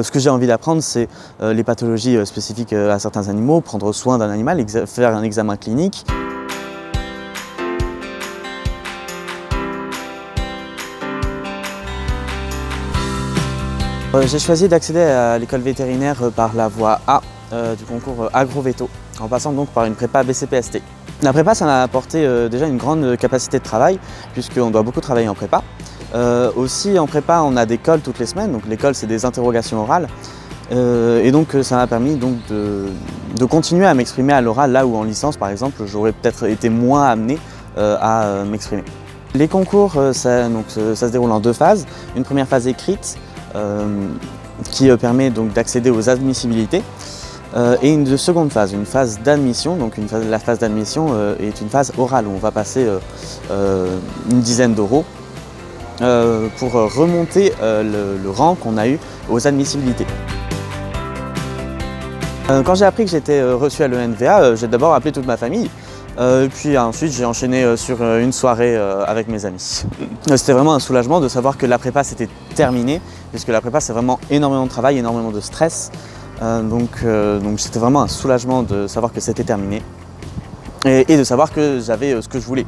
Ce que j'ai envie d'apprendre, c'est les pathologies spécifiques à certains animaux, prendre soin d'un animal, faire un examen clinique. J'ai choisi d'accéder à l'école vétérinaire par la voie A du concours Agro-Véto, en passant donc par une prépa BCPST. La prépa, ça m'a apporté déjà une grande capacité de travail, puisqu'on doit beaucoup travailler en prépa. Aussi en prépa, on a des cols toutes les semaines, donc les cols c'est des interrogations orales. Et donc ça m'a permis donc, de continuer à m'exprimer à l'oral, là où en licence par exemple, j'aurais peut-être été moins amené à m'exprimer. Les concours, ça se déroule en deux phases. Une première phase écrite, qui permet donc d'accéder aux admissibilités, et une seconde phase, une phase d'admission. Donc la phase d'admission est une phase orale où on va passer une dizaine d'euros pour remonter le rang qu'on a eu aux admissibilités. Quand j'ai appris que j'étais reçu à l'ENVA, j'ai d'abord appelé toute ma famille. Puis ensuite j'ai enchaîné sur une soirée avec mes amis. C'était vraiment un soulagement de savoir que la prépa c'était terminé, puisque la prépa c'est vraiment énormément de travail, énormément de stress. Donc c'était vraiment un soulagement de savoir que c'était terminé et de savoir que j'avais ce que je voulais.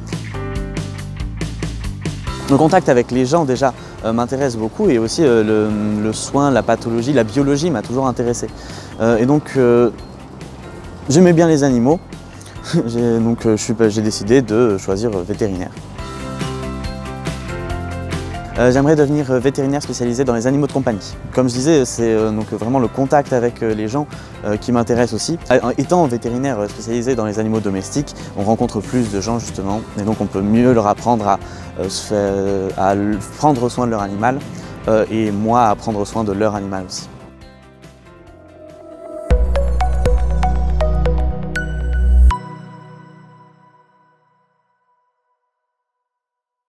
Le contact avec les gens déjà m'intéresse beaucoup, et aussi le soin, la pathologie, la biologie m'a toujours intéressé. Et donc j'aimais bien les animaux. Donc j'ai décidé de choisir vétérinaire. J'aimerais devenir vétérinaire spécialisé dans les animaux de compagnie. Comme je disais, c'est donc vraiment le contact avec les gens qui m'intéresse aussi. Étant vétérinaire spécialisé dans les animaux domestiques, on rencontre plus de gens justement, et donc on peut mieux leur apprendre à prendre soin de leur animal, et moi à prendre soin de leur animal aussi.